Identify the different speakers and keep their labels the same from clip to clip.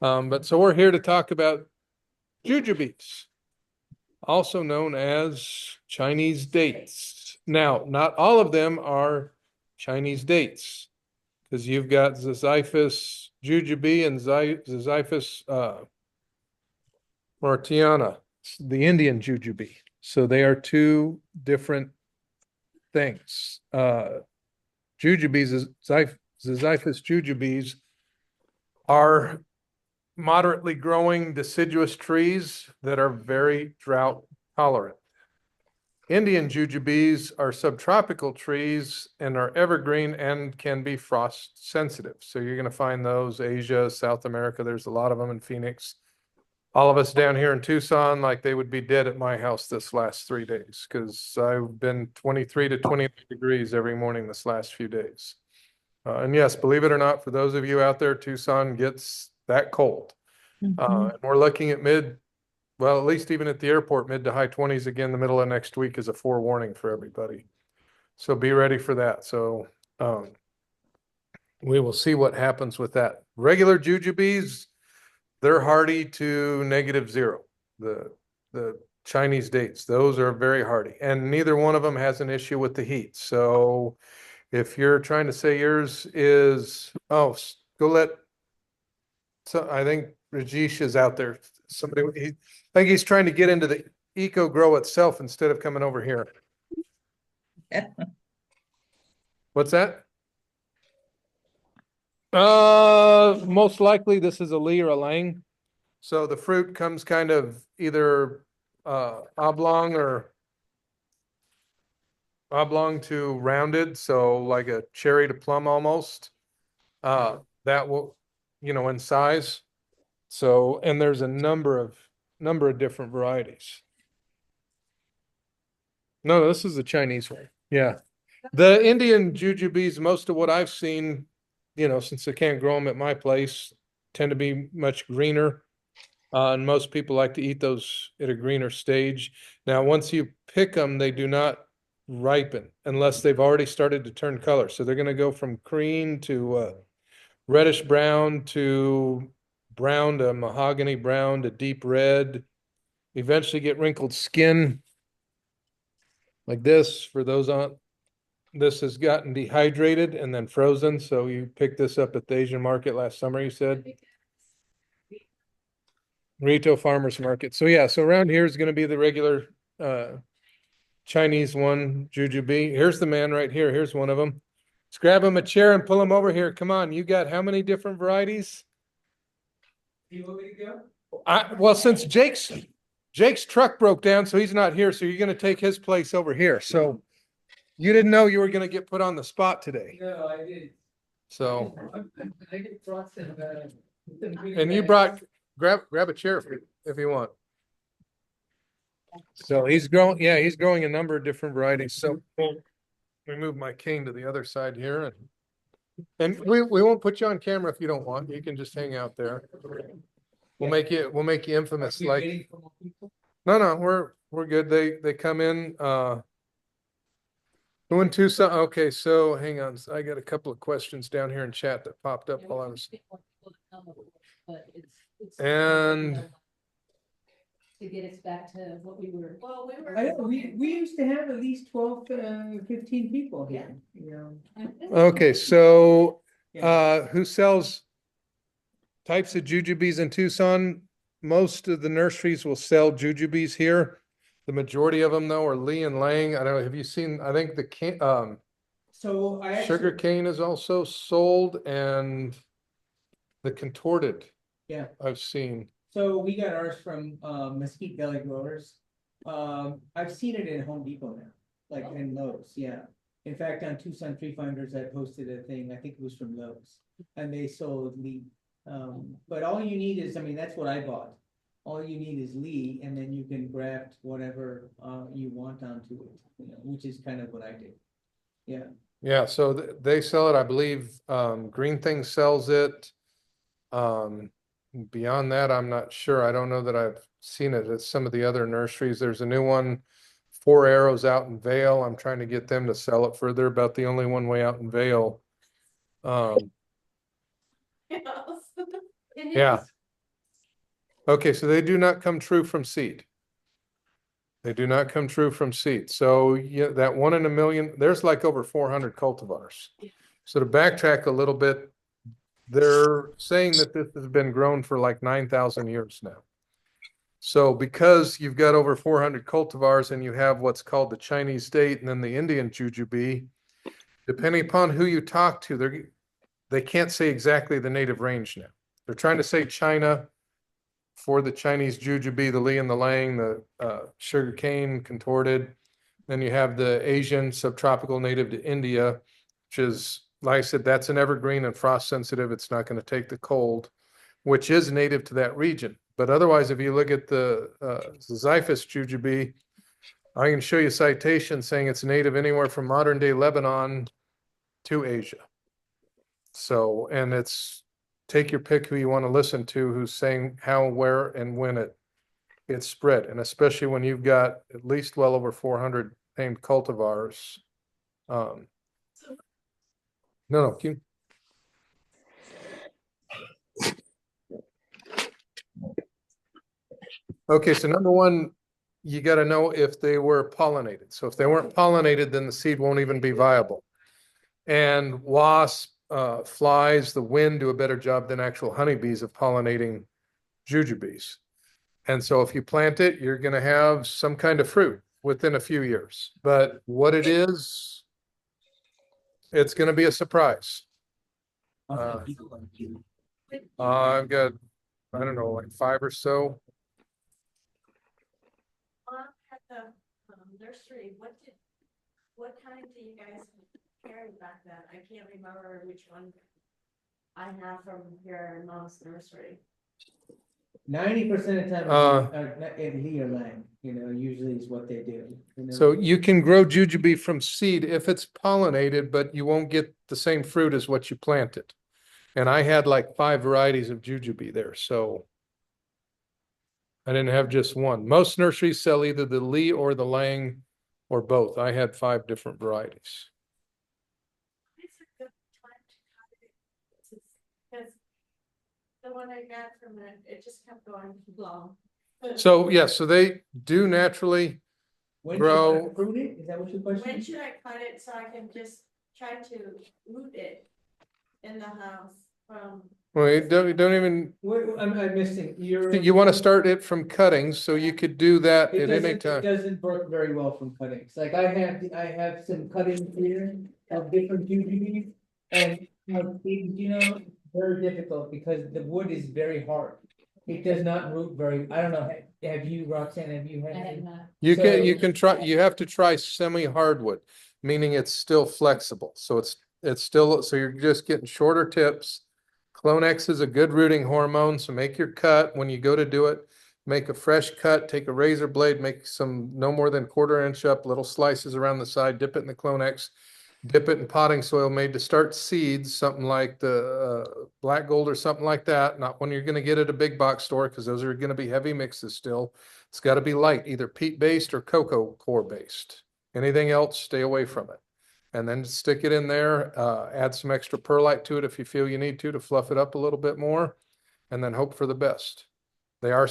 Speaker 1: But so we're here to talk about jujubes, also known as Chinese dates. Now, not all of them are Chinese dates because you've got Ziziphus jujube and Ziziphus martiana, the Indian jujube. So they are two different things. Jujubes, Ziziphus jujubes are moderately growing deciduous trees that are very drought tolerant. Indian jujubes are subtropical trees and are evergreen and can be frost sensitive. So you're going to find those Asia, South America. There's a lot of them in Phoenix. All of us down here in Tucson, like they would be dead at my house this last 3 days because I've been 23 to 20 degrees every morning this last few days. And yes, believe it or not, for those of you out there, Tucson gets that cold. And we're looking at well, at least even at the airport, mid to high 20s again, the middle of next week is a forewarning for everybody. So be ready for that. So we will see what happens with that. Regular jujubes, they're hardy to -0. The Chinese dates, those are very hardy. And neither one of them has an issue with the heat. So if you're trying to say yours is, go let, so I think Rajesh is out there. I think he's trying to get into the eco grow itself instead of coming over here. What's that? Most likely this is a Lee or a Lang. So the fruit comes kind of either oblong to rounded, so like a cherry to plum almost. That will, in size. So, and there's a number of different varieties. No, this is the Chinese one. Yeah. The Indian jujubes, most of what I've seen, since I can't grow them at my place, tend to be much greener. And most people like to eat those at a greener stage. Now, once you pick them, they do not ripen unless they've already started to turn color. So they're going to go from green to reddish brown to brown to mahogany brown to deep red, eventually get wrinkled skin like this. For those on, this has gotten dehydrated and then frozen. So you picked this up at the Asian market last summer, you said? Retail farmers market. So yeah, so around here is going to be the regular Chinese one, jujube. Here's the man right here. Here's one of them. Let's grab him a chair and pull him over here. Come on, you got how many different varieties? You want me to go? Well, since Jake's truck broke down, so he's not here. So you're going to take his place over here. So you didn't know you were going to get put on the spot today.
Speaker 2: No, I did.
Speaker 1: So,
Speaker 2: I get brought some,
Speaker 1: and you brought, grab a chair if you want. So he's growing a number of different varieties. So let me move my cane to the other side here, and we won't put you on camera if you don't want. You can just hang out there. We'll make you infamous. Like, no, we're good. They come in. Going to some. Okay, so hang on. I got a couple of questions down here in chat that popped up while I was. And
Speaker 3: to get us back to what we were. Well,
Speaker 2: we used to have at least 12 to 15 people here,
Speaker 1: okay, so who sells types of jujubes in Tucson? Most of the nurseries will sell jujubes here. The majority of them, though, are Lee and Lang. I don't know. Have you seen? I think the
Speaker 2: so
Speaker 1: sugar cane is also sold, and the contorted.
Speaker 2: Yeah,
Speaker 1: I've seen.
Speaker 2: So we got ours from Mesquite Valley Growers. I've seen it in Home Depot now, like in Lowe's. Yeah. In fact, on Tucson Tree Finders, I posted a thing. I think it was from Lowe's, and they sold Lee. But all you need is, I mean, that's what I bought. All you need is Lee, and then you can graft whatever you want onto it, which is kind of what I did. Yeah.
Speaker 1: Yeah, so they sell it. I believe Green Thing sells it. Beyond that, I'm not sure. I don't know that I've seen it at some of the other nurseries. There's a new one, Four Arrows out in Vale. I'm trying to get them to sell it further. About the only one way out in Vale. Yeah. Okay, so they do not come true from seed. They do not come true from seed. So yeah, that 1 in a million, there's like over 400 cultivars. So to backtrack a little bit, they're saying that this has been grown for like 9,000 years now. So because you've got over 400 cultivars and you have what's called the Chinese date and then the Indian Jujube, depending upon who you talk to, they can't say exactly the native range now. They're trying to say China for the Chinese Jujube, the Li and the Lang, the sugarcane contorted. Then you have the Asian subtropical native to India, which is, like I said, that's an evergreen and frost sensitive. It's not going to take the cold, which is native to that region. But otherwise, if you look at the Xiphus Jujube, I can show you citations saying it's native anywhere from modern day Lebanon to Asia. So, and it's, take your pick who you want to listen to, who's saying how, where, and when it's spread. And especially when you've got at least well over 400 named cultivars. No, keep. Okay, so number one, you got to know if they were pollinated. So if they weren't pollinated, then the seed won't even be viable. And wasps, flies, the wind do a better job than actual honeybees of pollinating jujubes. And so if you plant it, you're going to have some kind of fruit within a few years. But what it is, it's going to be a surprise. I've got, I don't know, like 5 or so.
Speaker 4: At the nursery, what kind do you guys carry back then? I can't remember which one I have from your mom's nursery.
Speaker 2: 90% of the time, it's Lee or Lang, usually is what they do.
Speaker 1: So you can grow jujube from seed if it's pollinated, but you won't get the same fruit as what you planted. And I had like 5 varieties of jujube there, so I didn't have just one. Most nurseries sell either the Lee or the Lang or both. I had 5 different varieties.
Speaker 4: It's a good time to cut it. Because the one I got from it just kept going long.
Speaker 1: So yeah, so they do naturally
Speaker 2: When
Speaker 1: grow.
Speaker 2: should I prune it? Is that what your question
Speaker 4: When
Speaker 2: is?
Speaker 4: should I cut it so I can just try to root it in the house from?
Speaker 1: Well, you don't even,
Speaker 2: I'm missing.
Speaker 1: you want to start it from cuttings, so you could do that at any
Speaker 2: It
Speaker 1: time.
Speaker 2: doesn't work very well from cuttings. Like I have some cuttings here of different jujubes, and very difficult because the wood is very hard. It does not root very. I don't know. Have you, Roxanne? Have you had?
Speaker 3: I have
Speaker 2: any?
Speaker 3: not.
Speaker 1: You
Speaker 2: So-
Speaker 1: can try, you have to try semi-hardwood, meaning it's still flexible. So it's still, so you're just getting shorter tips. Clonex is a good rooting hormone, so make your cut when you go to do it. Make a fresh cut, take a razor blade, make some no more than 1/4 inch up, little slices around the side, dip it in the Clonex, dip it in potting soil made to start seeds, something like the black gold or something like that. Not one you're going to get at a big box store because those are going to be heavy mixes still. It's got to be light, either peat based or cocoa core based. Anything else, stay away from it. And then stick it in there, add some extra perlite to it if you feel you need to fluff it up a little bit more, and then hope for the best. They are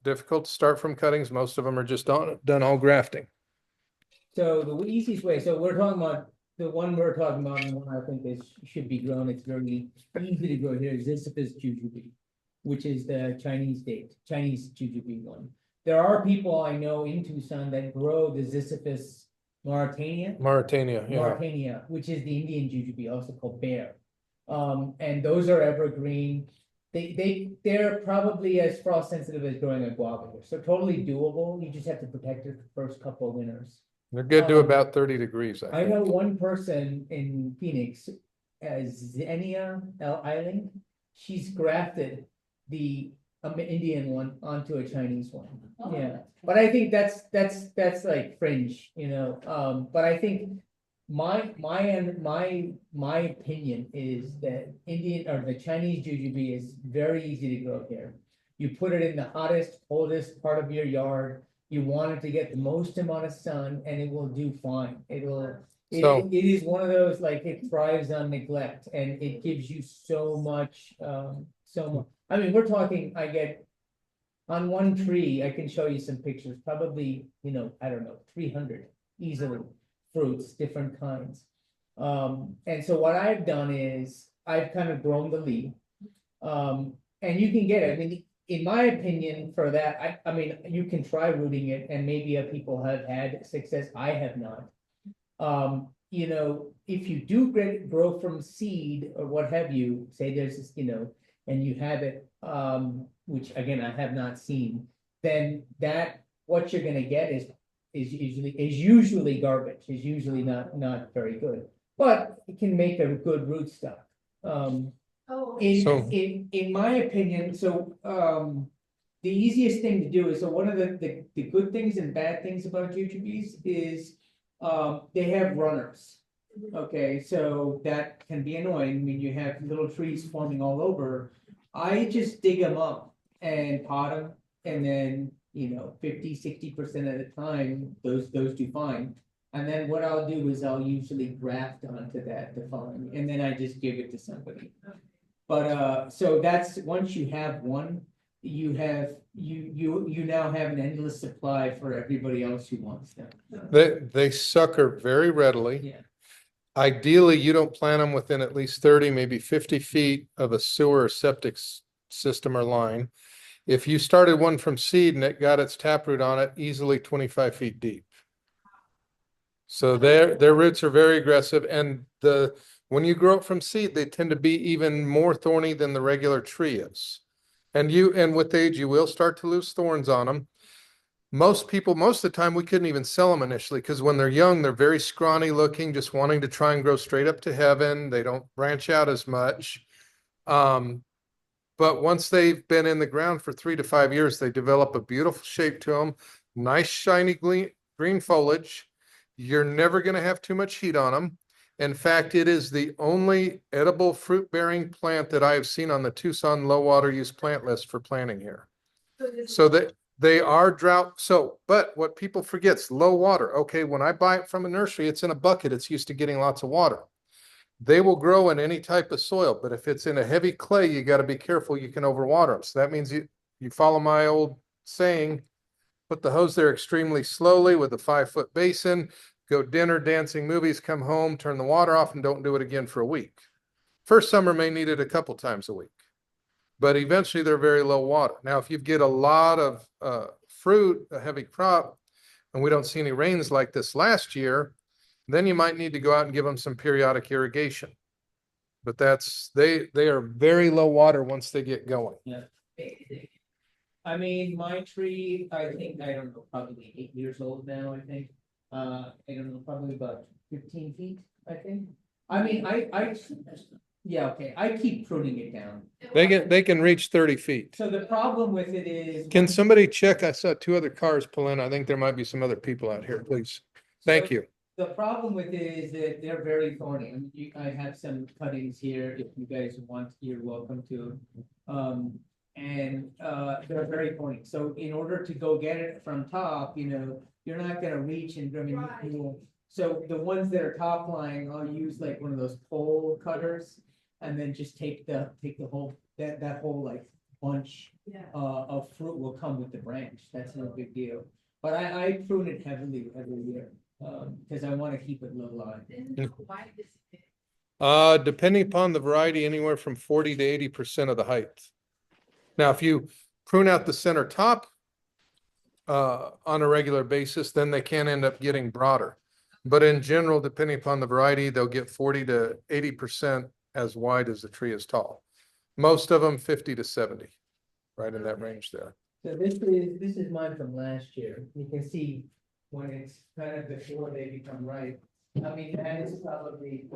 Speaker 1: difficult to start from cuttings. Most of them are just done all grafting.
Speaker 2: So the easiest way. So we're talking about the one we're talking about, and the one I think is should be grown. It's very easy to grow here. Ziziphus jujube, which is the Chinese jujube one. There are people I know in Tucson that grow the Ziziphus
Speaker 1: Mauritania, yeah.
Speaker 2: Mauritania, which is the Indian jujube, also called bear. And those are evergreen. They're probably as frost sensitive as growing a guava here. So totally doable. You just have to protect it the first couple of winters.
Speaker 1: They're good to about 30 degrees,
Speaker 2: I know one person in Phoenix, Xenia Eiling. She's grafted the Indian one onto a Chinese one.
Speaker 3: Oh,
Speaker 2: Yeah.
Speaker 3: that's
Speaker 2: But I think that's like fringe, but I think my opinion is that Indian or the Chinese jujube is very easy to grow here. You put it in the hottest, coldest part of your yard. You want it to get the most amount of sun and it will do fine. It is one of those, like, it thrives on neglect and it gives you so much, I mean, we're talking, I get On one tree, I can show you some pictures, probably, I don't know, 300 easily, fruits, different kinds. And so what I've done is, I've kind of grown the leaf. And you can get it, I mean, in my opinion, for that, I mean, you can try rooting it, and maybe people have had success, I have not. If you do grow from seed or what have you, say there's this, and you have it, which again, I have not seen, then what you're gonna get is usually garbage, is usually not very good. But it can make a good rootstock.
Speaker 4: Oh,
Speaker 1: So-
Speaker 2: In my opinion, the easiest thing to do is, so one of the good things and bad things about jujubes is, they have runners. Okay, so that can be annoying, I mean, you have little trees forming all over. I just dig them up and pot them, and then, 50-60% of the time, those do fine. And then what I'll do is I'll usually graft onto that the following, and then I just give it to somebody. But so that's, once you have one, you now have an endless supply for everybody else who wants them.
Speaker 1: They sucker very readily.
Speaker 2: Yeah.
Speaker 1: Ideally, you don't plant them within at least 30, maybe 50 feet of a sewer or septic system or line. If you started one from seed and it got its taproot on it, easily 25 feet deep. So their roots are very aggressive, and when you grow it from seed, they tend to be even more thorny than the regular tree is. And with age, you will start to lose thorns on them. Most people, most of the time, we couldn't even sell them initially, because when they're young, they're very scrawny looking, just wanting to try and grow straight up to heaven. They don't branch out as much. But once they've been in the ground for 3 to 5 years, they develop a beautiful shape to them, nice shiny green foliage. You're never going to have too much heat on them. In fact, it is the only edible fruit-bearing plant that I have seen on the Tucson low water use plant list for planting here. So they are drought. But what people forget is low water. Okay, when I buy it from a nursery, it's in a bucket. It's used to getting lots of water. They will grow in any type of soil, but if it's in a heavy clay, you got to be careful. You can overwater them. So that means you follow my old saying, put the hose there extremely slowly with a 5-foot basin, go dinner, dancing, movies, come home, turn the water off, and don't do it again for a week. First summer may need it a couple times a week, but eventually they're very low water. Now, if you get a lot of fruit, a heavy crop, and we don't see any rains like this last year, then you might need to go out and give them some periodic irrigation. But they are very low water once they get going.
Speaker 2: Yeah. I mean, my tree, I don't know, probably 8 years old now, I think. I don't know, probably about 15 feet, I think. I mean, yeah, okay, I keep pruning it down.
Speaker 1: They can reach 30 feet.
Speaker 2: So the problem with it is.
Speaker 1: Can somebody check? I saw 2 other cars pull in. I think there might be some other people out here, please. Thank you.
Speaker 2: The problem with it is that they're very thorny. I mean, I have some cuttings here. If you guys want, you're welcome to. They're very thorny. So in order to go get it from top, you're not gonna reach and, I mean, so the ones that are top lying, I'll use like one of those pole cutters and then just take the whole, that whole like bunch of fruit will come with the branch. That's no big deal. But I prune it heavily every year. Because I want to keep it low lying.
Speaker 1: Depending upon the variety, anywhere from 40 to 80% of the height. Now, if you prune out the center top on a regular basis, then they can end up getting broader. But in general, depending upon the variety, they'll get 40 to 80% as wide as the tree is tall. Most of them 50 to 70, right in that range there.
Speaker 2: So this is mine from last year. You can see when it's kind of before they become ripe. I mean, that is probably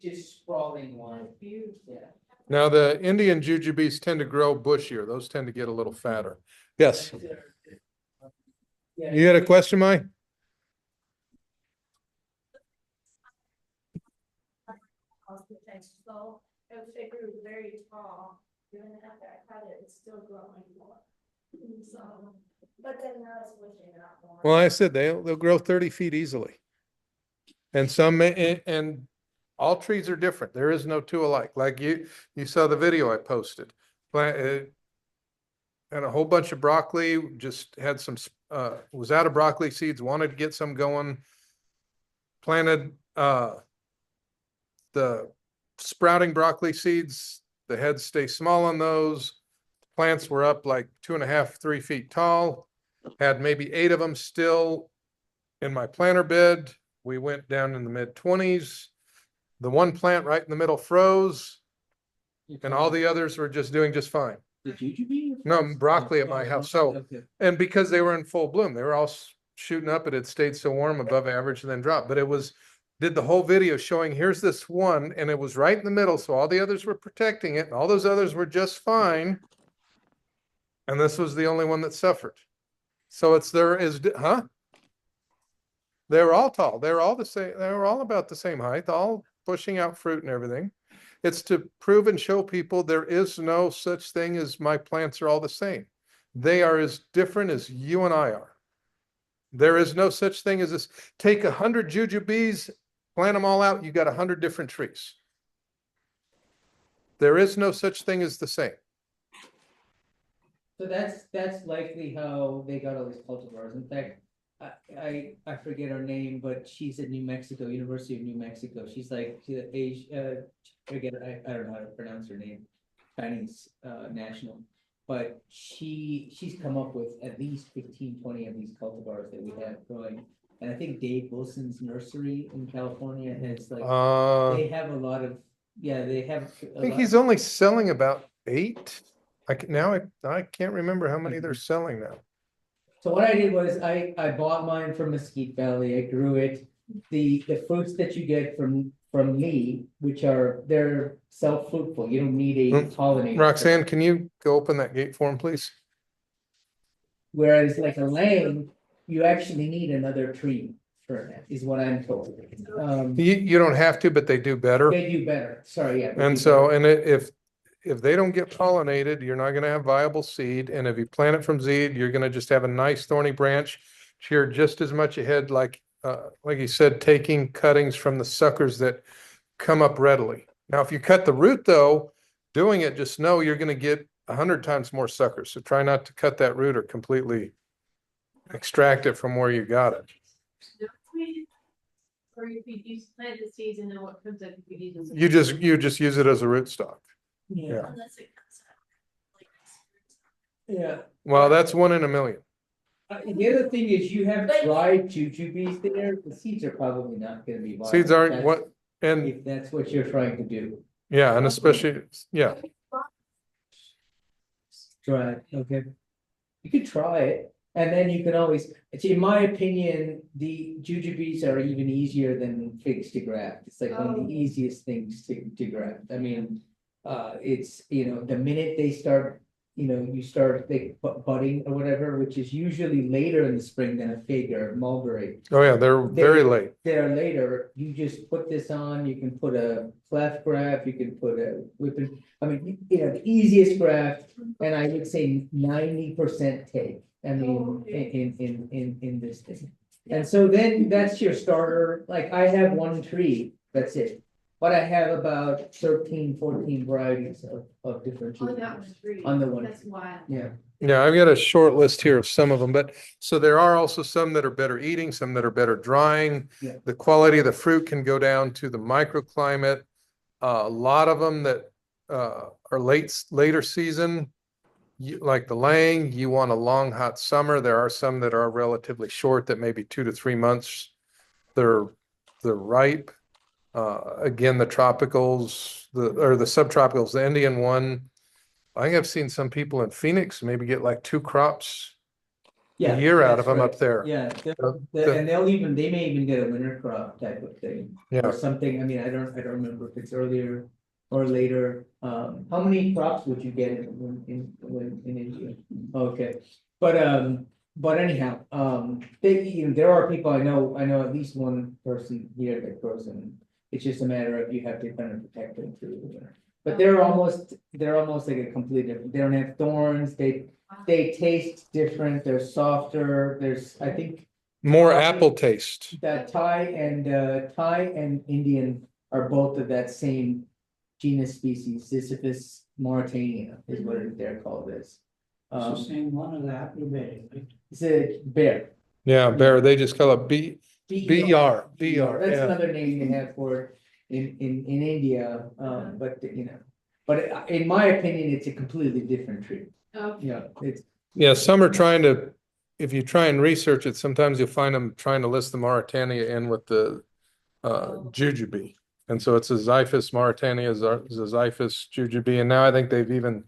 Speaker 2: just sprawling one. Yeah.
Speaker 1: Now, the Indian jujubes tend to grow bushier. Those tend to get a little fatter. Yes.
Speaker 2: Yeah.
Speaker 1: You had a question, Mike?
Speaker 4: So it grew very tall, even after I cut it, it's still growing more. So, but then now it's pushing it out more.
Speaker 1: Well, I said they'll grow 30 feet easily. And and all trees are different. There is no two alike. Like you saw the video I posted. and a whole bunch of broccoli, just had some, was out of broccoli seeds, wanted to get some going. Planted, the sprouting broccoli seeds, the heads stay small on those. Plants were up like 2.5, 3 feet tall. Had maybe 8 of them still in my planter bed. We went down in the mid-20s. The one plant right in the middle froze, and all the others were just doing just fine.
Speaker 2: The jujube?
Speaker 1: No, broccoli at my house. So,
Speaker 2: Okay.
Speaker 1: and because they were in full bloom, they were all shooting up. It had stayed so warm above average and then dropped. But it was, did the whole video showing here's this one, and it was right in the middle. So all the others were protecting it, and all those others were just fine. And this was the only one that suffered. So it's there is, huh? They were all tall. They were all the same. They were all about the same height, all pushing out fruit and everything. It's to prove and show people there is no such thing as my plants are all the same. They are as different as you and I are. There is no such thing as this. Take 100 jujubes, plant them all out, you got 100 different trees. There is no such thing as the same.
Speaker 2: So that's likely how they got all these cultivars. In fact, I forget her name, but she's at New Mexico, University of New Mexico. She's like Asia, forget, I don't know how to pronounce her name, Chinese national. But she's come up with at least 15, 20 of these cultivars that we have growing. And I think Dave Wilson's nursery in California has like, they have a lot of, yeah, they have.
Speaker 1: I think he's only selling about 8. I can't remember how many they're selling now.
Speaker 2: So what I did was I bought mine from Mesquite Valley. I grew it. The fruits that you get from me, which are, they're self-fruitful. You don't need a pollinator.
Speaker 1: Roxanne, can you go open that gate for him, please?
Speaker 2: Whereas like a lane, you actually need another tree for that, is what I'm told.
Speaker 1: You don't have to, but they do better.
Speaker 2: They do better. Sorry, yeah. they
Speaker 1: And
Speaker 2: do
Speaker 1: so,
Speaker 2: better.
Speaker 1: and if they don't get pollinated, you're not gonna have viable seed. And if you plant it from seed, you're gonna just have a nice thorny branch. Shear just as much ahead, like you said, taking cuttings from the suckers that come up readily. Now, if you cut the root though, doing it, just know you're gonna get 100 times more suckers. So try not to cut that root or completely extract it from where you got it.
Speaker 4: Or if you use plant the seeds and then what comes up if you use them.
Speaker 1: You just use it as a rootstock.
Speaker 2: Yeah,
Speaker 4: Unless it comes out.
Speaker 2: yeah.
Speaker 1: Well, that's 1 in a million.
Speaker 2: The other thing is you have dried jujubes there. The seeds are probably not gonna be viable.
Speaker 1: Seeds aren't
Speaker 2: That's-
Speaker 1: what, and
Speaker 2: If that's what you're trying to do.
Speaker 1: yeah, and especially, yeah.
Speaker 2: Try it, okay. You could try it, and then you can always, in my opinion, the jujubes are even easier than figs to graft. It's like one of the easiest things to graft. I mean, it's, the minute they start, you start budding or whatever, which is usually later in the spring than a fig or mulberry.
Speaker 1: Oh, yeah, they're very late.
Speaker 2: They're later, you just put this on, you can put a cleft graft, you can put a whipping, I mean, the easiest graft, and I would say 90% take. I mean, in this thing. And so then that's your starter, like I have one tree, that's it. But I have about 13, 14 varieties of different trees.
Speaker 4: On that one tree.
Speaker 2: On the one.
Speaker 4: That's wild.
Speaker 2: Yeah.
Speaker 1: Yeah, I've got a short list here of some of them, but so there are also some that are better eating, some that are better drying.
Speaker 2: Yeah.
Speaker 1: The quality of the fruit can go down to the microclimate. A lot of them that are later season, like the Lang, you want a long hot summer. There are some that are relatively short, that maybe 2 to 3 months. They're ripe. Again, the tropicals, the subtropicals, the Indian one. I think I've seen some people in Phoenix maybe get like 2 crops
Speaker 2: Yeah,
Speaker 1: a year out of
Speaker 2: that's
Speaker 1: them
Speaker 2: right.
Speaker 1: up there.
Speaker 2: Yeah,
Speaker 1: the-
Speaker 2: and they may even get a winter crop type of thing.
Speaker 1: Yeah.
Speaker 2: Or something, I mean, I don't remember if it's earlier or later. How many crops would you get in India? Okay, but anyhow, there are people I know at least one person here that grows them. It's just a matter of you have to kind of protect them through the winter. But they're almost like a complete different, they don't have thorns, they taste different, they're softer, there's, I think.
Speaker 1: More apple taste.
Speaker 2: That Thai and Indian are both of that same genus species, Sisyphus Mauritania is what they're called as. Um,
Speaker 5: same one as the Happy Bay, right?
Speaker 2: it's a bear.
Speaker 1: Yeah, bear, they just call it BER,
Speaker 2: BER, that's
Speaker 1: yeah.
Speaker 2: another name they have for it in India, but but in my opinion, it's a completely different tree.
Speaker 3: Okay.
Speaker 2: Yeah, it's,
Speaker 1: Yeah, some are trying to, if you try and research it, sometimes you'll find them trying to list the Mauritania in with the Jujube. And so it's a Xiphus Mauritania, Xiphus Jujube, and now I think they've even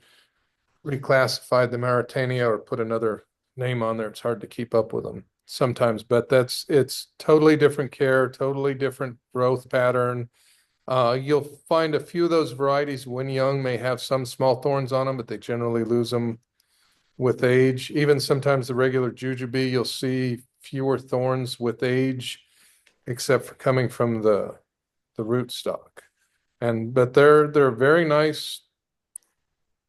Speaker 1: reclassified the Mauritania or put another name on there. It's hard to keep up with them sometimes, but it's totally different care, totally different growth pattern. You'll find a few of those varieties when young may have some small thorns on them, but they generally lose them with age. Even sometimes the regular Jujube, you'll see fewer thorns with age, except for coming from the rootstock. But they're a very nice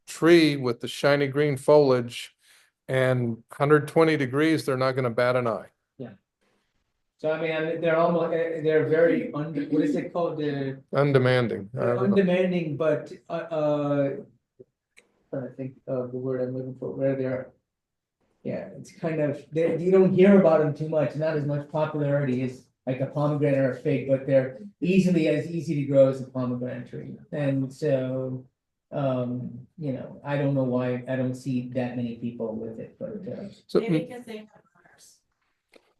Speaker 1: tree with the shiny green foliage, and 120 degrees, they're not going to bat an eye.
Speaker 2: so I mean, they're almost, they're very what is it called,
Speaker 1: Undemanding. I
Speaker 2: they're
Speaker 1: don't know.
Speaker 2: undemanding, but trying to think of the word I'm looking for, where they're. Yeah, it's kind of, you don't hear about them too much, not as much popularity as like a pomegranate or a fig, but they're as easy to grow as a pomegranate tree. And so, I don't know why I don't see that many people with it, but
Speaker 1: So,
Speaker 4: Maybe because they have runners.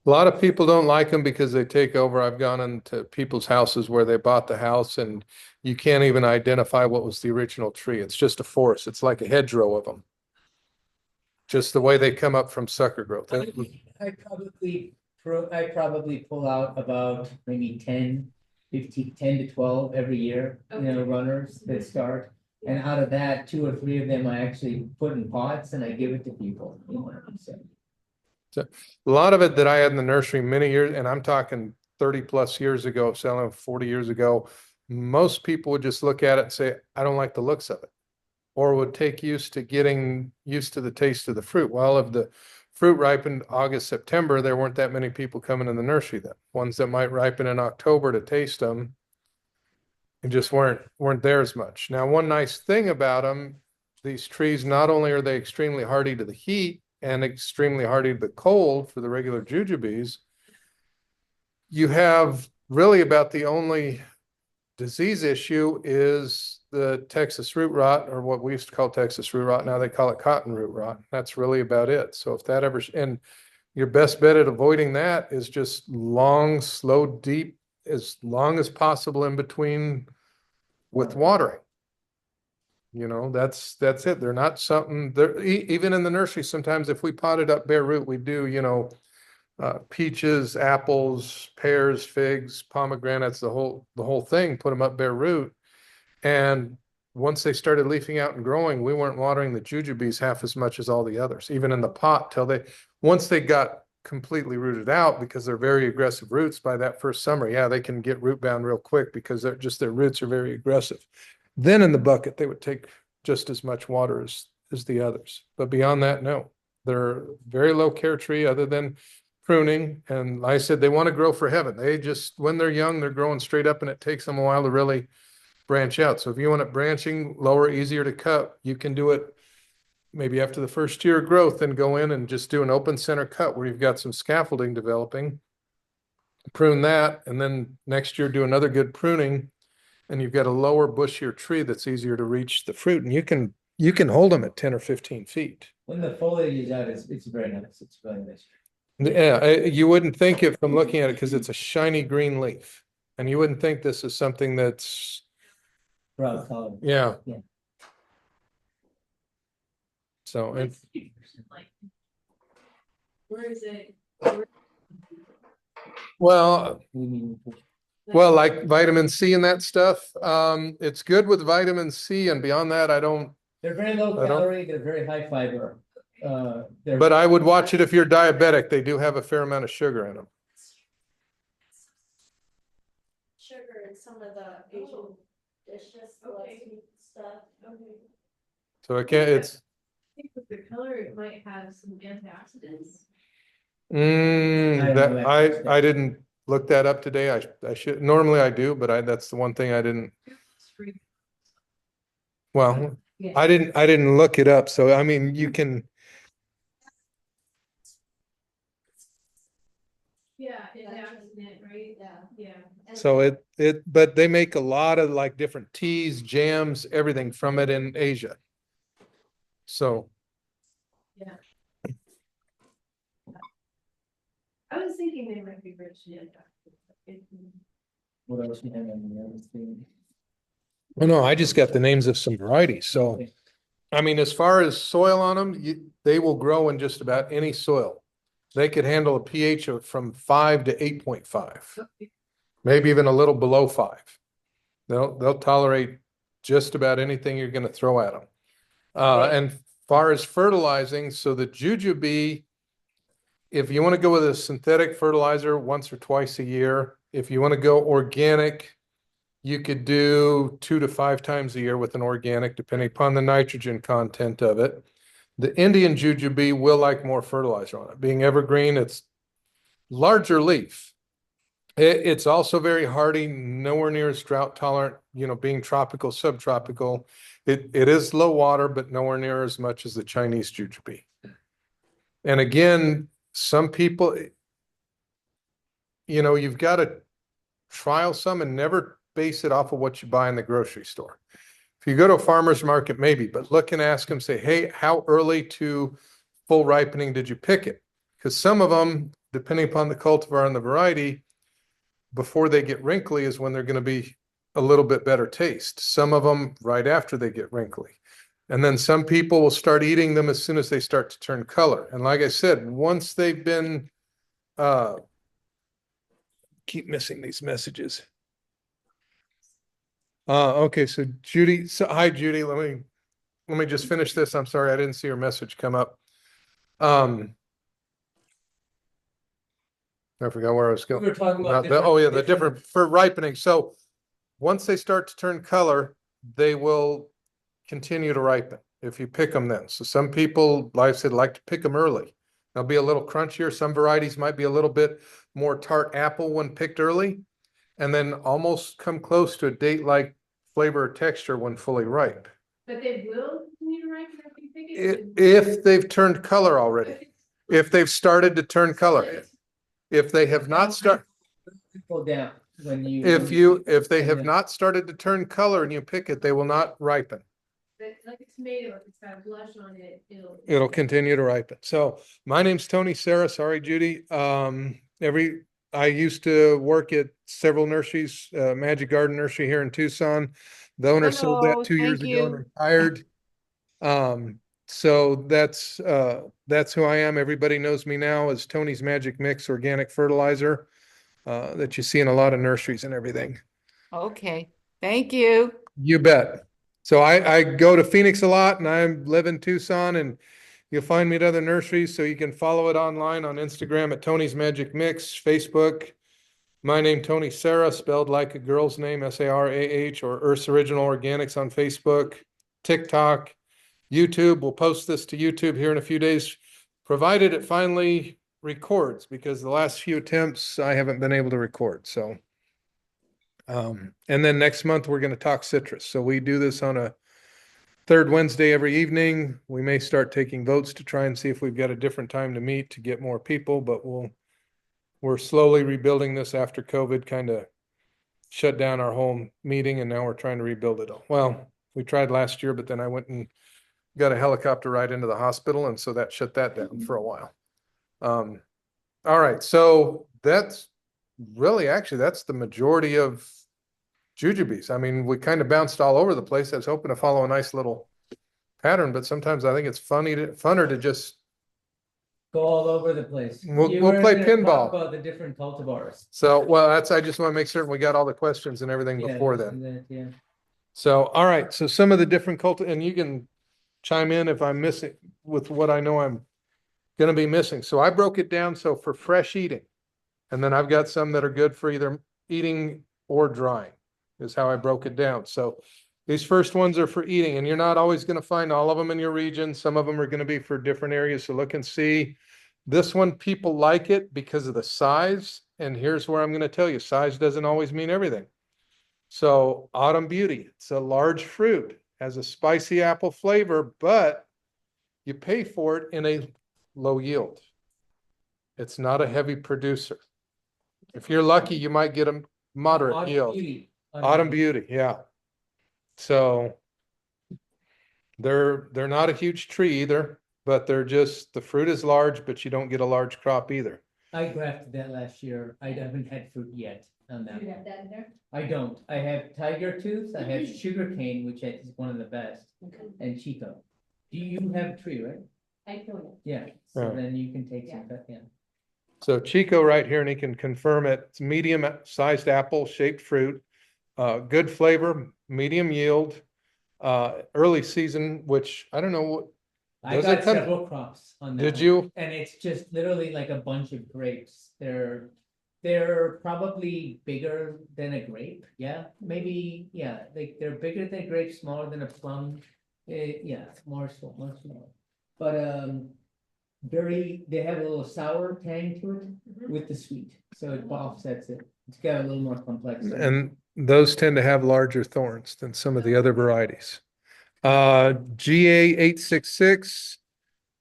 Speaker 1: a lot of people don't like them because they take over. I've gone into people's houses where they bought the house and you can't even identify what was the original tree. It's just a forest. It's like a hedgerow of them. Just the way they come up from sucker growth.
Speaker 2: I probably pull out about maybe 10 to 12 every year,
Speaker 3: Okay.
Speaker 2: runners that start. And out of that, 2 or 3 of them I actually put in pots and I give it to people. So.
Speaker 1: A lot of it that I had in the nursery many years, and I'm talking 30 plus years ago, selling 40 years ago, most people would just look at it and say, I don't like the looks of it. Or would take getting used to the taste of the fruit. Well, if the fruit ripened August, September, there weren't that many people coming in the nursery then. Ones that might ripen in October to taste them and just weren't there as much. Now, one nice thing about them, these trees, not only are they extremely hardy to the heat and extremely hardy to the cold for the regular jujubes, you have really about the only disease issue is the Texas root rot, or what we used to call Texas root rot. Now they call it cotton root rot. That's really about it. So if that ever, and your best bet at avoiding that is just long, slow, deep, as long as possible in between with watering. That's it. They're not something, even in the nursery, sometimes if we potted up bare root, we do, peaches, apples, pears, figs, pomegranates, the whole thing, put them up bare root. And once they started leafing out and growing, we weren't watering the jujubes half as much as all the others, even in the pot, once they got completely rooted out, because they're very aggressive roots by that first summer. Yeah, they can get root bound real quick because their roots are very aggressive. Then in the bucket, they would take just as much water as the others. But beyond that, no, they're very low care tree other than pruning. And like I said, they want to grow for heaven. When they're young, they're growing straight up and it takes them a while to really branch out. So if you want it branching, lower, easier to cut, you can do it maybe after the first year of growth, then go in and just do an open center cut where you've got some scaffolding developing, prune that, and then next year do another good pruning, and you've got a lower, bushier tree that's easier to reach the fruit, and you can hold them at 10 or 15 feet.
Speaker 2: When the foliage is out, it's very nice. It's really nice.
Speaker 1: Yeah, you wouldn't think it from looking at it because it's a shiny green leaf, and you wouldn't think this is something that's
Speaker 2: Brown color.
Speaker 1: yeah.
Speaker 2: Yeah.
Speaker 1: So and
Speaker 3: Like, where is it?
Speaker 1: well,
Speaker 2: We mean,
Speaker 1: like vitamin C and that stuff, it's good with vitamin C, and beyond that,
Speaker 2: they're very low
Speaker 1: I don't-
Speaker 2: calorie, they're very high fiber.
Speaker 1: but I would watch it if you're diabetic. They do have a fair amount of sugar in them.
Speaker 4: Sugar in some of the Asian dishes, the
Speaker 3: Okay.
Speaker 4: sweet stuff.
Speaker 3: Okay.
Speaker 1: So it's
Speaker 3: I think with the color, it might have some antioxidants.
Speaker 1: that I didn't look that up today. I should, normally I do, but that's the one thing I didn't. Well,
Speaker 3: Yeah.
Speaker 1: I didn't look it up. So I mean, you can So but they make a lot of like different teas, jams, everything from it in Asia. So,
Speaker 4: I was thinking they might be rich, yeah.
Speaker 2: What else you have on the other thing?
Speaker 1: oh no, I just got the names of some varieties. So,
Speaker 2: Okay.
Speaker 1: I mean, as far as soil on them, they will grow in just about any soil. They could handle a pH of from 5 to 8.5, maybe even a little below 5. They'll tolerate just about anything you're going to throw at them. And far as fertilizing, so the Jujube, if you want to go with a synthetic fertilizer once or twice a year, if you want to go organic, you could do 2 to 5 times a year with an organic, depending upon the nitrogen content of it. The Indian Jujube will like more fertilizer on it. Being evergreen, it's larger leaf. It's also very hardy, nowhere near as drought tolerant, being tropical, subtropical. It is low water, but nowhere near as much as the Chinese Jujube. And again, some people, you've got to trial some and never base it off of what you buy in the grocery store. If you go to a farmer's market, maybe, but look and ask them, say, hey, how early to full ripening did you pick it? Because some of them, depending upon the cultivar and the variety, before they get wrinkly is when they're going to be a little bit better taste. Some of them right after they get wrinkly. And then some people will start eating them as soon as they start to turn color. And like I said, once they've been, keep missing these messages. Okay, so Judy, hi Judy, let me just finish this. I'm sorry, I didn't see your message come up. I forgot where I was
Speaker 2: We
Speaker 1: going.
Speaker 2: were talking about.
Speaker 1: The different for ripening. So once they start to turn color, they will continue to ripen if you pick them then. So some people, like I said, like to pick them early. They'll be a little crunchier. Some varieties might be a little bit more tart apple when picked early, and then almost come close to a date-like flavor or texture when fully ripe.
Speaker 4: But they will continue to ripen if you pick it?
Speaker 1: If they've turned color already, if they've started to turn color, if they have not started,
Speaker 2: Go down when you.
Speaker 1: if they have not started to turn color and you pick it, they will not ripen.
Speaker 4: But like a tomato, if it's got a blush on it,
Speaker 1: It'll continue to ripen. So my name's Tony Sarah. Sorry, Judy. I used to work at several nurseries, Magic Garden Nursery here in Tucson. The owner sold that
Speaker 6: Hello,
Speaker 1: 2 years
Speaker 6: thank
Speaker 1: ago and
Speaker 6: you.
Speaker 1: retired. So that's who I am. Everybody knows me now as Tony's Magic Mix Organic Fertilizer, that you see in a lot of nurseries and everything.
Speaker 6: Okay, thank you.
Speaker 1: You bet. So I go to Phoenix a lot and I live in Tucson, and you'll find me at other nurseries. So you can follow it online on Instagram at Tony's Magic Mix, Facebook. My name, Tony Sarah, spelled like a girl's name, Sarah, or Earth's Original Organics on Facebook, TikTok, YouTube. We'll post this to YouTube here in a few days, provided it finally records, because the last few attempts I haven't been able to record. So and then next month we're going to talk citrus. So we do this on a third Wednesday every evening. We may start taking votes to try and see if we've got a different time to meet to get more people, but we're slowly rebuilding this after COVID kind of shut down our whole meeting, and now we're trying to rebuild it. Well, we tried last year, but then I went and got a helicopter ride into the hospital, and so that shut that down for a while. All right, so that's really, actually, that's the majority of Jujubes. I mean, we kind of bounced all over the place. I was hoping to follow a nice little pattern, but sometimes I think it's funner to just
Speaker 2: Go all over the place.
Speaker 1: We'll
Speaker 2: You were
Speaker 1: play
Speaker 2: gonna
Speaker 1: pinball.
Speaker 2: talk about the different cultivars.
Speaker 1: So, well, I just want to make certain we got all the questions and everything
Speaker 2: Yeah,
Speaker 1: before
Speaker 2: this
Speaker 1: then.
Speaker 2: and that, yeah.
Speaker 1: So, all right, so some of the different and you can chime in if I'm missing with what I know I'm gonna be missing. So I broke it down, so for fresh eating. And then I've got some that are good for either eating or drying, is how I broke it down. So these first ones are for eating, and you're not always gonna find all of them in your region. Some of them are gonna be for different areas, so look and see. This one, people like it because of the size, and here's where I'm gonna tell you, size doesn't always mean everything. So Autumn Beauty, it's a large fruit, has a spicy apple flavor, but you pay for it in a low yield. It's not a heavy producer. If you're lucky, you might get moderate
Speaker 2: Autumn
Speaker 1: yield.
Speaker 2: Beauty.
Speaker 1: Autumn Beauty, yeah. So they're not a huge tree either, but they're just, the fruit is large, but you don't get a large crop either.
Speaker 2: I grafted that last year. I haven't had fruit yet on
Speaker 3: Do
Speaker 2: that.
Speaker 3: you have that in there?
Speaker 2: I don't. I have tiger tooth, I have sugarcane, which is one of the best,
Speaker 3: Okay.
Speaker 2: and Chico. Do you have a tree, right?
Speaker 3: I know
Speaker 2: Yeah, so
Speaker 1: Right.
Speaker 2: then you can take some, yeah.
Speaker 1: So Chico right here, and he can confirm it, it's medium sized apple shaped fruit, good flavor, medium yield, early season, which I don't know what,
Speaker 2: I
Speaker 1: Does it
Speaker 2: got
Speaker 1: come-
Speaker 2: several crops on that.
Speaker 1: did
Speaker 2: one.
Speaker 1: you?
Speaker 2: And it's just literally like a bunch of grapes. They're probably bigger than a grape, yeah, maybe, yeah, like they're bigger than grapes, smaller than a plum. Yeah, more so, much smaller. But they have a little sour tang to it with the sweet, so it offsets it. It's got a little more complex.
Speaker 1: And those tend to have larger thorns than some of the other varieties. GA 866,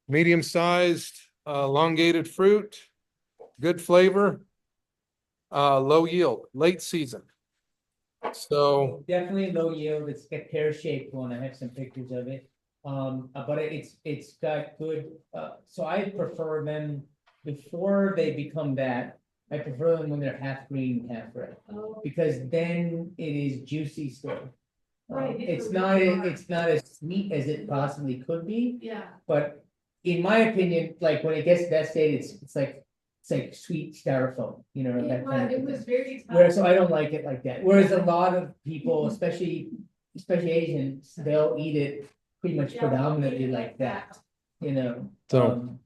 Speaker 1: medium sized, elongated fruit, good flavor, low yield, late season. So,
Speaker 2: Definitely low yield, it's a pear shaped one, I have some pictures of it. But it's got good, so I prefer them before they become that. I prefer them when they're half green, half red,
Speaker 3: Oh,
Speaker 2: because then it is juicy still.
Speaker 4: Right,
Speaker 2: It's
Speaker 4: it's
Speaker 2: not,
Speaker 4: really hard.
Speaker 2: it's not as sweet as it possibly could be,
Speaker 4: Yeah,
Speaker 2: but in my opinion, like when it gets to that state, it's like sweet styrofoam, you know, that kind of.
Speaker 4: it was very tough.
Speaker 2: Whereas, so I don't like it like that, whereas a lot of people, especially Asians, they'll eat it pretty much
Speaker 4: Yeah,
Speaker 2: predominantly
Speaker 4: eat it
Speaker 2: like that, you know.
Speaker 1: So-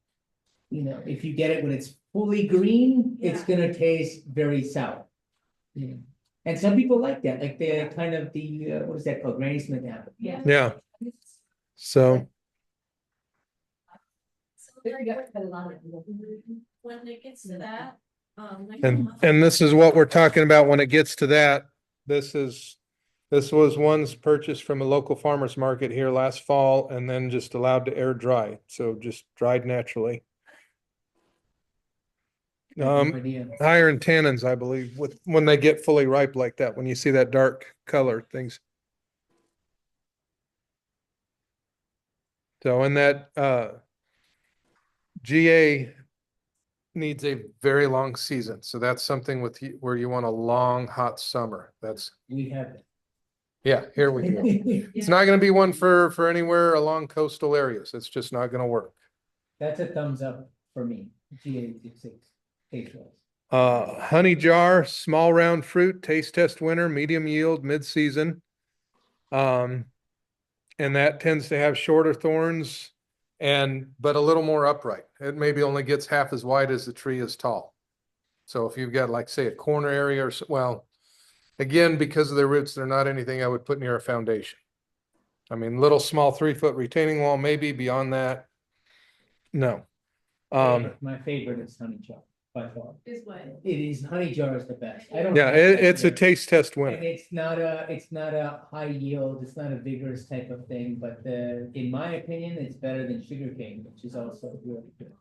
Speaker 2: You know, if you get it when it's fully green, it's
Speaker 4: Yeah.
Speaker 2: gonna taste very sour. Yeah. And some people like that, like the kind of what is that called, Granny Smith apple?
Speaker 3: yeah.
Speaker 1: yeah, so,
Speaker 3: There you go. Cut a lot of it.
Speaker 4: When it gets to that, like.
Speaker 1: and this is what we're talking about when it gets to that. This was ones purchased from a local farmer's market here last fall and then just allowed to air dry. So just dried naturally.
Speaker 2: No idea.
Speaker 1: Higher in tannins, I believe, when they get fully ripe like that, when you see that dark color things. So in that, GA needs a very long season. So that's something where you want a long, hot summer. That's,
Speaker 2: We have it.
Speaker 1: yeah, here we go. It's not gonna be one for anywhere along coastal areas. It's just not gonna work.
Speaker 2: That's a thumbs up for me, G86, taste wise.
Speaker 1: Honey jar, small round fruit, taste test winner, medium yield, mid-season. And that tends to have shorter thorns but a little more upright. It maybe only gets half as wide as the tree is tall. So if you've got like, say, a corner area well, again, because of their roots, they're not anything I would put near a foundation. I mean, little small 3-foot retaining wall, maybe beyond that. No.
Speaker 2: My favorite is honey jar by far.
Speaker 4: Is what?
Speaker 2: It is, honey jar is the best. I don't.
Speaker 1: Yeah,
Speaker 2: have that
Speaker 1: it's a
Speaker 2: here.
Speaker 1: taste test
Speaker 2: And
Speaker 1: winner.
Speaker 2: it's not a high yield, it's not a vigorous type of thing, but in my opinion, it's better than sugarcane, which is also really good.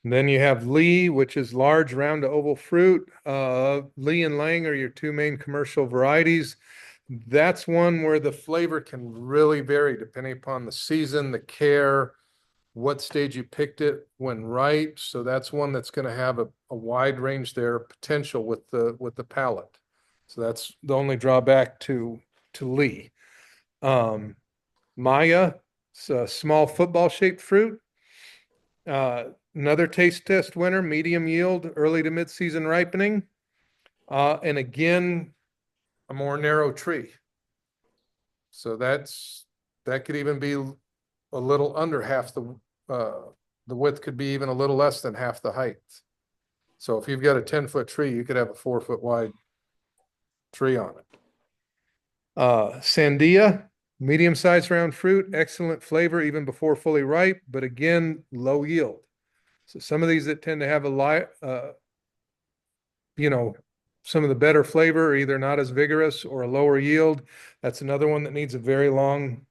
Speaker 1: And then you have Lee, which is large, round to oval fruit. Lee and Lang are your two main commercial varieties. That's one where the flavor can really vary depending upon the season, the care, what stage you picked it when ripe. So that's one that's going to have a wide range there, potential with the palate. So that's the only drawback to Lee. Maya, it's a small football shaped fruit. Another taste test winner, medium yield, early to mid-season ripening. And again, a more narrow tree. So that could even be a little under half the width could be even a little less than half the height. So if you've got a 10-foot tree, you could have a 4-foot wide tree on it. Sandia, medium-sized round fruit, excellent flavor even before fully ripe, but again, low yield. So some of these that tend to have some of the better flavor are either not as vigorous or a lower yield. That's another one that needs a very long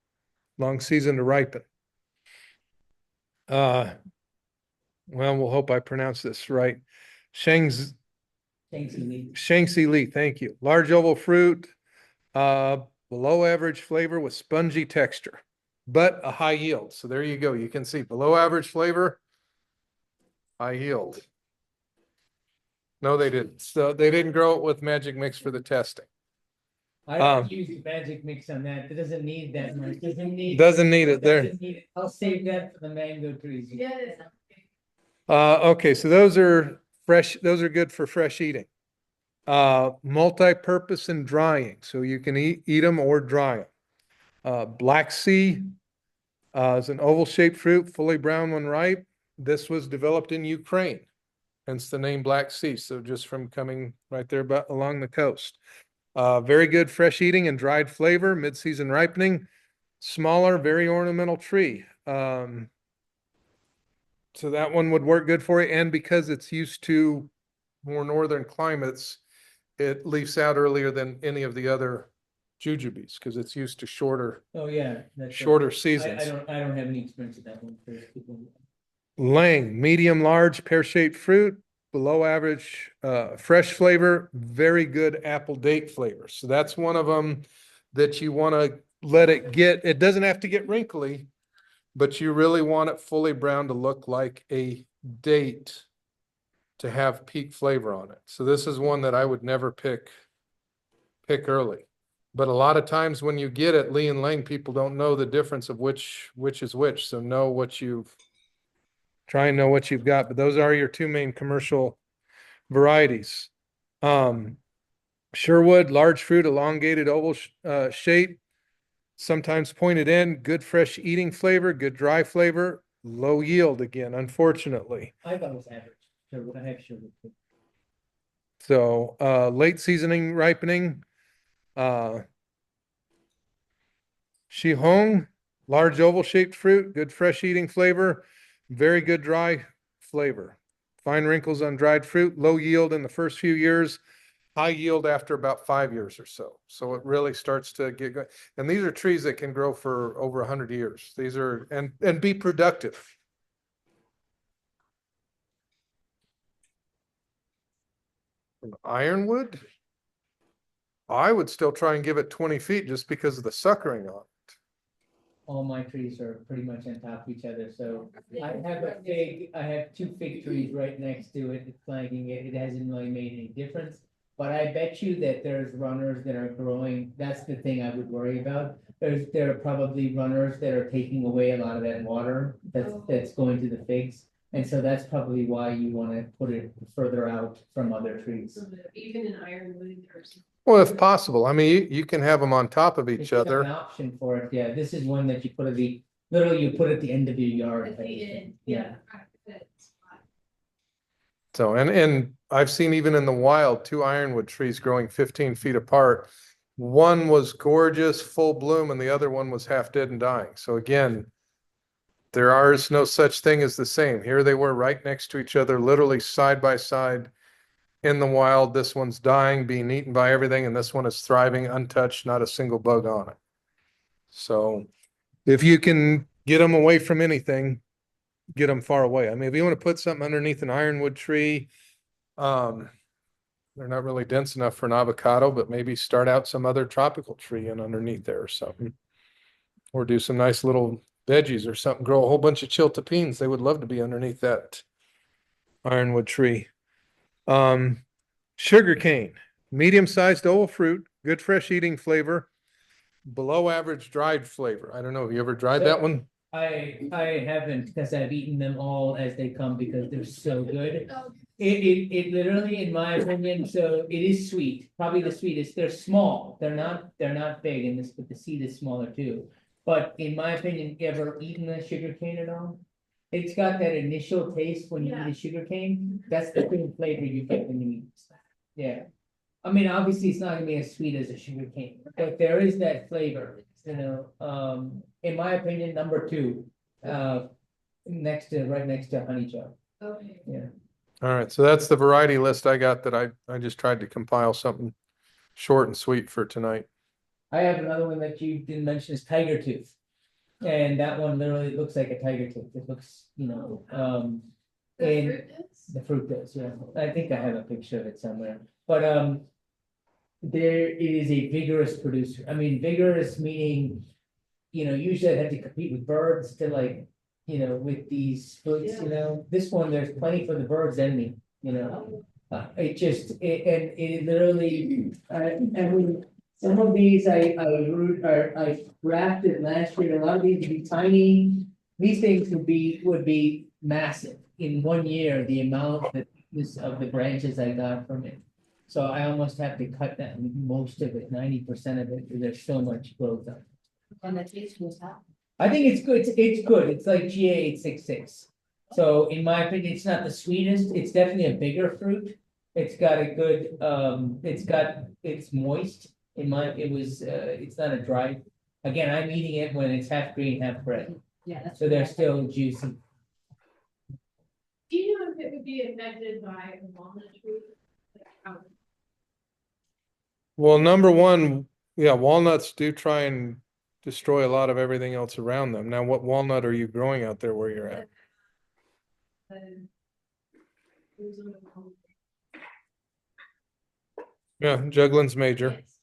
Speaker 1: season to ripen. Well, we'll hope I pronounce this right. Shang's
Speaker 2: Thanks, Lee.
Speaker 1: Shanxi Lee, thank you. Large oval fruit, below average flavor with spongy texture, but a high yield. So there you go. You can see below average flavor, high yield. No, they didn't. So they didn't grow it with magic mix for the testing.
Speaker 2: I
Speaker 1: Um,
Speaker 2: use the magic mix on that. It doesn't need that much. Doesn't need.
Speaker 1: Doesn't need it there.
Speaker 2: doesn't need it. I'll save that for the mango trees.
Speaker 4: Yes.
Speaker 1: Okay, so those are fresh, those are good for fresh eating. Multi-purpose and drying, so you can eat them or dry them. Black Sea is an oval-shaped fruit, fully brown when ripe. This was developed in Ukraine, hence the name Black Sea. So just from coming right there along the coast. Very good fresh eating and dried flavor, mid-season ripening. Smaller, very ornamental tree. So that one would work good for you. And because it's used to more northern climates, it leaves out earlier than any of the other jujubes because it's used to shorter
Speaker 2: Oh, yeah. That's
Speaker 1: shorter
Speaker 2: I
Speaker 1: seasons.
Speaker 2: I don't have any experience with that one.
Speaker 1: Lang, medium large, pear-shaped fruit, below average, fresh flavor, very good apple date flavor. So that's one of them that you want to let it get. It doesn't have to get wrinkly, but you really want it fully brown to look like a date to have peak flavor on it. So this is one that I would never pick early. But a lot of times when you get it, Lee and Lang, people don't know the difference of which is which. So try and know what you've got. But those are your two main commercial varieties. Sherwood, large fruit, elongated oval shape, sometimes pointed in, good fresh eating flavor, good dry flavor, low yield again, unfortunately.
Speaker 2: I thought it was average. So I have sugar.
Speaker 1: So late seasoning ripening. Shihong, large oval shaped fruit, good fresh eating flavor, very good dry flavor. Fine wrinkles on dried fruit, low yield in the first few years, high yield after about 5 years or so. So it really starts to get good. And these are trees that can grow for over 100 years. These are, and be productive. Ironwood, I would still try and give it 20 feet just because of the suckering on it.
Speaker 2: All my trees are pretty much on top of each other, so I have two fig trees right next to it, flanking it. It hasn't really made any difference. But I bet you that there's runners that are growing. That's the thing I would worry about. There are probably runners that are taking away a lot of that water that's going to the figs. And so that's probably why you want to put it further out from other trees.
Speaker 3: Even in Ironwood or something.
Speaker 1: Well, if possible, I mean, you can have them on top of
Speaker 2: If
Speaker 1: each
Speaker 2: you have
Speaker 1: other.
Speaker 2: an option for it, yeah. This is one that you put literally you put at the end of your yard.
Speaker 3: At the end, yeah. That's fine.
Speaker 1: So, and I've seen even in the wild, 2 ironwood trees growing 15 feet apart. One was gorgeous, full bloom, and the other one was half dead and dying. So again, there is no such thing as the same. Here they were right next to each other, literally side by side in the wild. This one's dying, being eaten by everything, and this one is thriving, untouched, not a single bug on it. So if you can get them away from anything, get them far away. I mean, if you want to put something underneath an ironwood tree, they're not really dense enough for an avocado, but maybe start out some other tropical tree and underneath there or something. Or do some nice little veggies or something, grow a whole bunch of chiltepines. They would love to be underneath that ironwood tree. Sugarcane, medium-sized oval fruit, good fresh eating flavor, below average dried flavor. I don't know, have you ever dried that one?
Speaker 2: I haven't, because I've eaten them all as they come because they're so good.
Speaker 3: Oh,
Speaker 2: It literally, in my opinion, so it is sweet, probably the sweetest. They're small. They're not big in this, but the seed is smaller too. But in my opinion, you ever eaten a sugar cane at all? It's got that initial taste when you eat a sugar cane. That's the same flavor you get when you eat. Yeah. I mean, obviously, it's not gonna be as sweet as a sugar cane, but there is that flavor, you know, in my opinion, number 2. Right next to honey chow.
Speaker 3: Okay.
Speaker 2: Yeah.
Speaker 1: All right, so that's the variety list I got that I just tried to compile something short and sweet for tonight.
Speaker 2: I have another one that you didn't mention is tiger tooth. And that one literally looks like a tiger tooth. It looks, And the fruit does, yeah. I think I have a picture of it somewhere, but, there, it is a vigorous producer. I mean, vigorous meaning, usually I have to compete with birds to like, with these fruits, this one, there's plenty for the birds and me, and it literally, some of these I grafted last year, a lot of these would be tiny. These things would be massive in 1 year, the amount that of the branches I got from it. So I almost have to cut that, most of it, 90% of it, because there's so much growth on it.
Speaker 3: And the taste was how?
Speaker 2: I think it's good, it's good, it's like GA 866. So in my opinion, it's not the sweetest, it's definitely a bigger fruit. It's got a good, it's moist, it's not a dry. Again, I'm eating it when it's half green, half red,
Speaker 3: Yeah, that's.
Speaker 2: so they're still juicy.
Speaker 4: Do you know if it would be affected by a walnut tree? Like, how-
Speaker 1: Well, number one, yeah, walnuts do try and destroy a lot of everything else around them. Now, what walnut are you growing out there where you're at?
Speaker 4: who's on the walnut?
Speaker 1: Yeah, Juglin's major.
Speaker 4: Yes.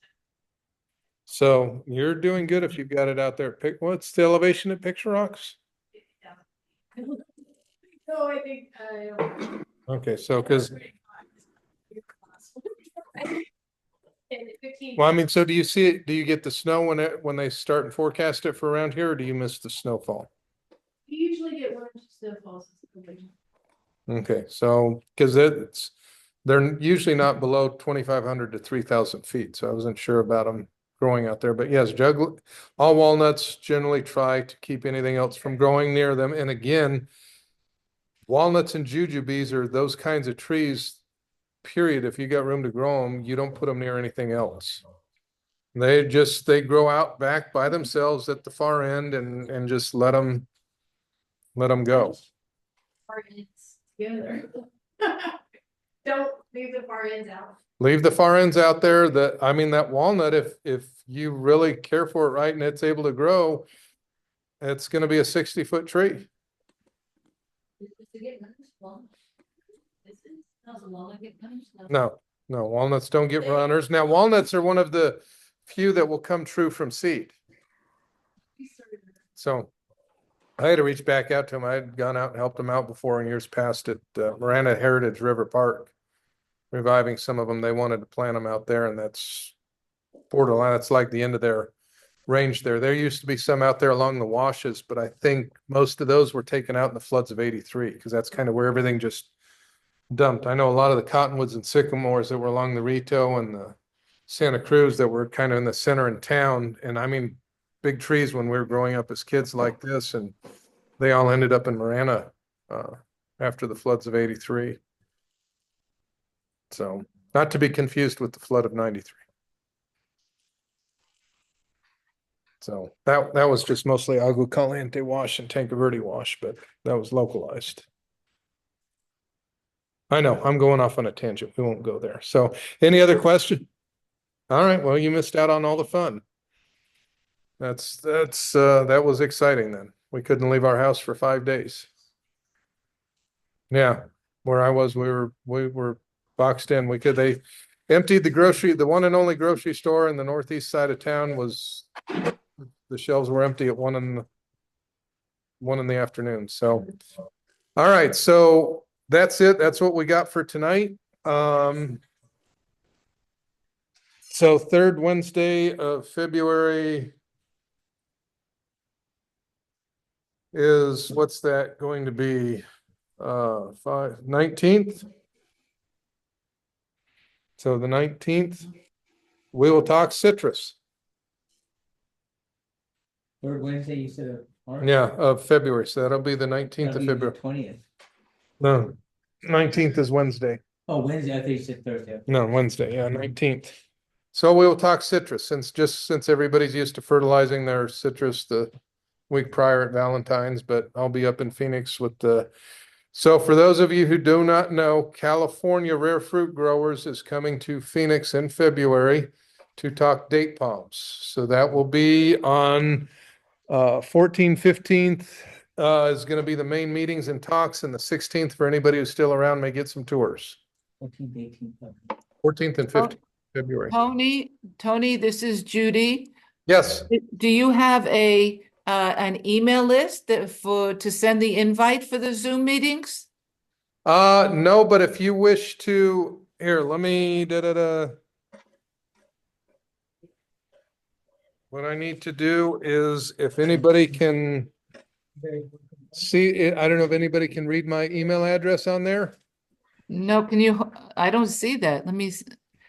Speaker 1: So you're doing good if you've got it out there. What's the elevation at Picture Rocks?
Speaker 4: No, I think,
Speaker 1: Okay, so because,
Speaker 4: And 15.
Speaker 1: well, I mean, so do you see it, do you get the snow when they start and forecast it for around here, or do you miss the snowfall?
Speaker 4: You usually get 1 or 2 snowfalls.
Speaker 1: Okay, so because they're usually not below 2,500 to 3,000 feet, so I wasn't sure about them growing out there. But yes, all walnuts generally try to keep anything else from growing near them. And again, walnuts and jujubes are those kinds of trees. Period. If you got room to grow them, you don't put them near anything else. They grow out back by themselves at the far end and just let them go.
Speaker 4: Far ends together. Don't leave the far ends out.
Speaker 1: Leave the far ends out there. That walnut, if you really care for it right and it's able to grow, it's going to be a 60-foot tree. No, walnuts don't get runners. Now, walnuts are one of the few that will come true from seed. So I had to reach back out to him. I had gone out and helped him out before in years past at Marana Heritage River Park, reviving some of them. They wanted to plant them out there, and that's borderline. That's like the end of their range there. There used to be some out there along the washes, but I think most of those were taken out in the floods of '83 because that's kind of where everything just dumped. I know a lot of the cottonwoods and sycamores that were along the Rito and the Santa Cruz that were kind of in the center in town. And I mean, big trees when we were growing up as kids like this, and they all ended up in Marana after the floods of '83. So not to be confused with the flood of '93. So that was just mostly Agua Caliente wash and Tanque Verde wash, but that was localized. I know, I'm going off on a tangent. We won't go there. So any other question? All right, well, you missed out on all the fun. That was exciting then. We couldn't leave our house for 5 days. Yeah, where I was, we were boxed in. They emptied the one and only grocery store in the northeast side of town the shelves were empty at 1 in the afternoon. So, all right, so that's it. That's what we got for tonight. So third Wednesday of February is, what's that going to be? 19th. So the 19th, we will talk citrus.
Speaker 2: Third Wednesday, you said of March?
Speaker 1: Yeah, of February. So that'll be the 19th of February.
Speaker 2: 20th.
Speaker 1: No, 19th is Wednesday.
Speaker 2: Oh, Wednesday, I thought you said Thursday.
Speaker 1: No, Wednesday, yeah, 19th. So we will talk citrus since everybody's used to fertilizing their citrus the week prior at Valentine's, but I'll be up in Phoenix so for those of you who do not know, California Rare Fruit Growers is coming to Phoenix in February to talk date palms. So that will be on 14th, 15th is gonna be the main meetings and talks, and the 16th, for anybody who's still around, may get some tours.
Speaker 2: 14th, 18th.
Speaker 1: 14th and
Speaker 6: Oh.
Speaker 1: 15th February.
Speaker 6: Tony, this is Judy.
Speaker 1: Yes,
Speaker 6: Do you have an email list to send the invite for the Zoom meetings?
Speaker 1: no, but if you wish to, here, let me, What I need to do is, if anybody can see it, I don't know if anybody can read my email address on there,
Speaker 6: No, I don't see that. Let me,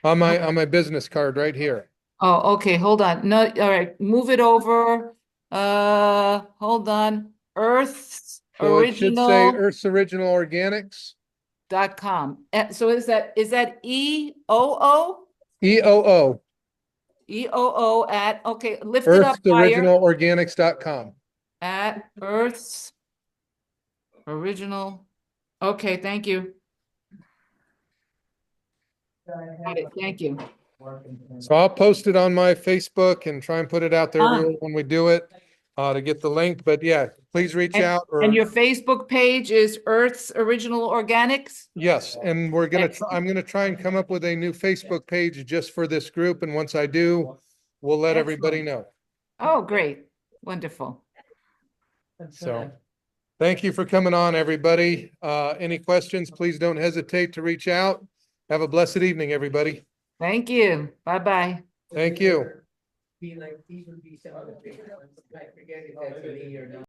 Speaker 1: on my business card right here.
Speaker 6: oh, okay, hold on. No, all right, move it over. Hold on. Earth's
Speaker 1: So it should say
Speaker 6: original.com.
Speaker 1: Earth's Original Organics,
Speaker 6: So is that EOO?
Speaker 1: EOO,
Speaker 6: EOO at, okay, lift it up
Speaker 1: Earth's
Speaker 6: higher.
Speaker 1: Original Organics.com.
Speaker 6: At Earth's Original. Okay, thank you. Got it, thank you.
Speaker 1: So I'll post it on my Facebook and try and put it out there
Speaker 6: Ah.
Speaker 1: everywhere when we do it, to get the link, but yeah, please reach
Speaker 6: And-
Speaker 1: out or.
Speaker 6: And your Facebook page is Earth's Original Organics?
Speaker 1: Yes, and
Speaker 6: Excellent.
Speaker 1: I'm gonna try and come up with a new Facebook page just for this group, and once I do, we'll let everybody know.
Speaker 6: Oh, great, wonderful.
Speaker 1: So, thank you for coming on, everybody. Any questions, please don't hesitate to reach out. Have a blessed evening, everybody.
Speaker 6: Thank you, bye-bye.
Speaker 1: Thanase you.
Speaker 2: Be like, these would be some other things. I forget if that's me or not.